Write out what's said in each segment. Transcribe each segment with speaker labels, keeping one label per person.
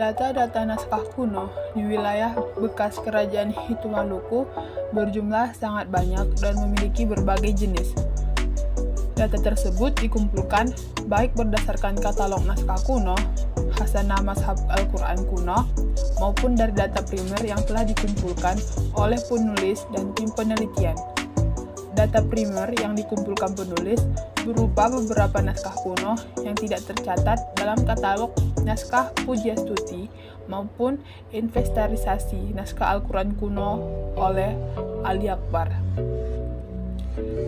Speaker 1: Data-data naskah kuno di wilayah bekas kerajaan Hitu Maluku berjumlah sangat banyak dan memiliki berbagai jenis. Data tersebut dikumpulkan baik berdasarkan katalog naskah kuno, Hasanah Mashab Al-Quran kuno, maupun dari data primer yang telah dikumpulkan oleh penulis dan tim penelitian. Data primer yang dikumpulkan penulis berupa beberapa naskah kuno yang tidak tercatat dalam katalog naskah Pujastuti maupun inventarisasi naskah Al-Quran kuno oleh Ali Akbar.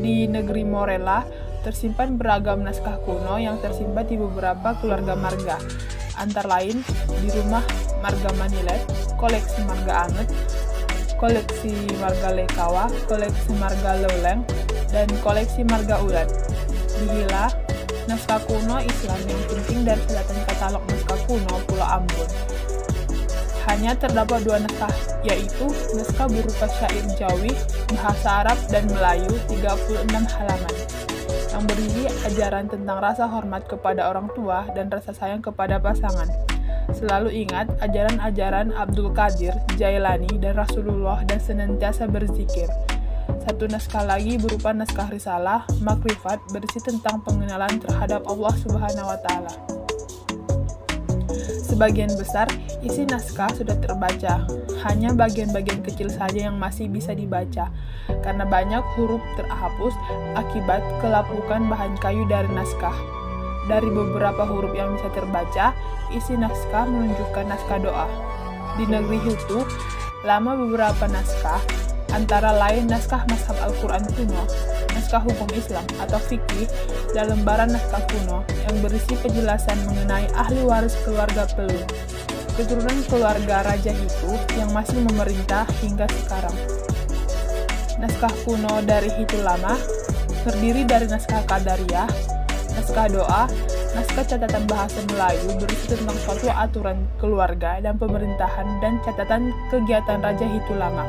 Speaker 1: Di negeri Morella tersimpan beragam naskah kuno yang tersimpan di beberapa keluarga marga, antara lain di rumah Marga Manilet, koleksi Marga Anget, koleksi Marga Lekawa, koleksi Marga Loleng, dan koleksi Marga Ulat. Di Hila, naskah kuno Islam yang penting dari selatan katalog naskah kuno Pulau Ambon. Hanya terdapat 2 naskah, yaitu naskah berupa syair Jawi, bahasa Arab, dan Melayu 36 halaman, yang berisi ajaran tentang rasa hormat kepada orang tua dan rasa sayang kepada pasangan. Selalu ingat ajaran-ajaran Abdul Qadir Jailani dan Rasulullah dan senantiasa berzikir. Satu naskah lagi berupa naskah Risalah Makrifat berisi tentang pengenalan terhadap Allah Subhanahu wa Ta'ala. Sebagian besar isi naskah sudah terbaca, hanya bagian-bagian kecil saja yang masih bisa dibaca, karena banyak huruf terhapus akibat kelapukan bahan kayu dari naskah. Dari beberapa huruf yang bisa terbaca, isi naskah menunjukkan naskah doa. Di negeri Hutu, lama beberapa naskah, antara lain naskah Mashab Al-Quran kuno, naskah hukum Islam atau fikih, dan lembaran naskah kuno yang berisi penjelasan mengenai ahli waris keluarga Pelung, keturunan keluarga Raja Hitu yang masih memerintah hingga sekarang. Naskah kuno dari Hitu lama terdiri dari naskah Qadariyah, naskah doa, naskah catatan bahasa Melayu berisi tentang suatu aturan keluarga dan pemerintahan, dan catatan kegiatan Raja Hitu lama.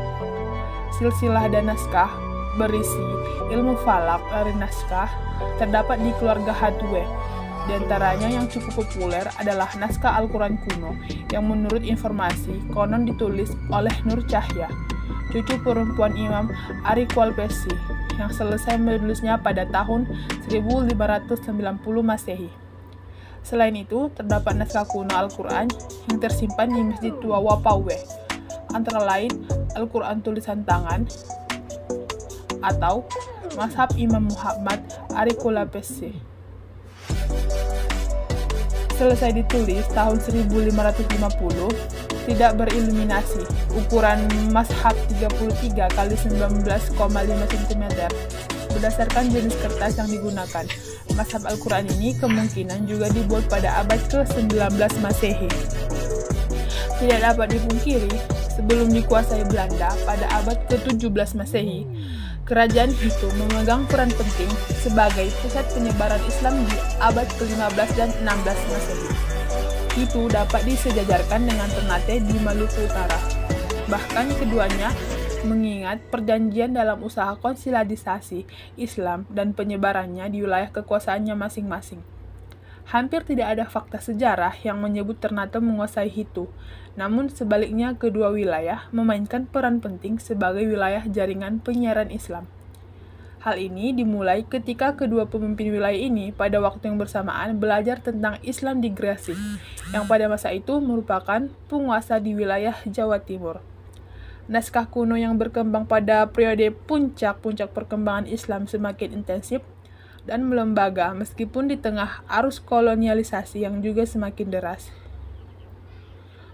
Speaker 1: Silsilah dan naskah berisi ilmu falak dari naskah terdapat di keluarga Hatwe. Di antaranya yang cukup populer adalah naskah Al-Quran kuno yang menurut informasi konon ditulis oleh Nur Cahya, cucu perempuan Imam Arikwal Pesi, yang selesai menulisnya pada tahun 1590 Masehi. Selain itu, terdapat naskah kuno Al-Quran yang tersimpan di Masjid Tua Wapawe, antara lain Al-Quran tulisan tangan atau Mashab Imam Muhammad Arikwal Pesi. Selesai ditulis tahun 1550, tidak beriluminasi, ukuran Mashab 33 x 19,5 cm. Berdasarkan jenis kertas yang digunakan, Mashab Al-Quran ini kemungkinan juga dibuat pada abad ke-19 Masehi. Tidak dapat dipungkiri, sebelum dikuasai Belanda pada abad ke-17 Masehi, kerajaan Hitu memegang peran penting sebagai pusat penyebaran Islam di abad ke-15 dan 16 Masehi. Itu dapat disejajarkan dengan Ternate di Maluku Utara. Bahkan keduanya mengingat perjanjian dalam usaha konsolidasi Islam dan penyebarannya di wilayah kekuasaannya masing-masing. Hampir tidak ada fakta sejarah yang menyebut Ternate menguasai Hitu, namun sebaliknya kedua wilayah memainkan peran penting sebagai wilayah jaringan penyiaran Islam. Hal ini dimulai ketika kedua pemimpin wilayah ini pada waktu yang bersamaan belajar tentang Islam di Gresik, yang pada masa itu merupakan penguasa di wilayah Jawa Timur. Naskah kuno yang berkembang pada periode puncak perkembangan Islam semakin intensif dan melembaga meskipun di tengah arus kolonialisasi yang juga semakin deras.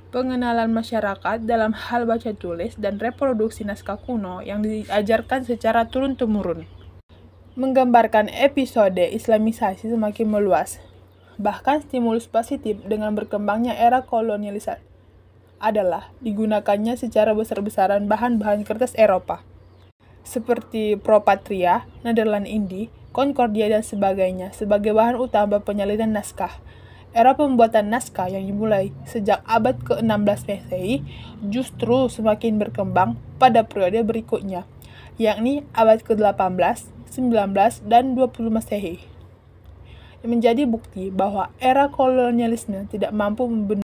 Speaker 1: Pengenalan masyarakat dalam hal baca tulis dan reproduksi naskah kuno yang diajarkan secara turun-temurun menggambarkan episode Islamisasi semakin meluas. Bahkan stimulus positif dengan berkembangnya era kolonialisasi adalah digunakannya secara besar-besaran bahan-bahan kertas Eropa, seperti Pro Patria, Nederland Indi, Concordia, dan sebagainya sebagai bahan utama penyalinan naskah. Era pembuatan naskah yang dimulai sejak abad ke-16 Masehi justru semakin berkembang pada periode berikutnya, yakni abad ke-18, 19, dan 20 Masehi. Menjadi bukti bahwa era kolonialisme tidak mampu membentuk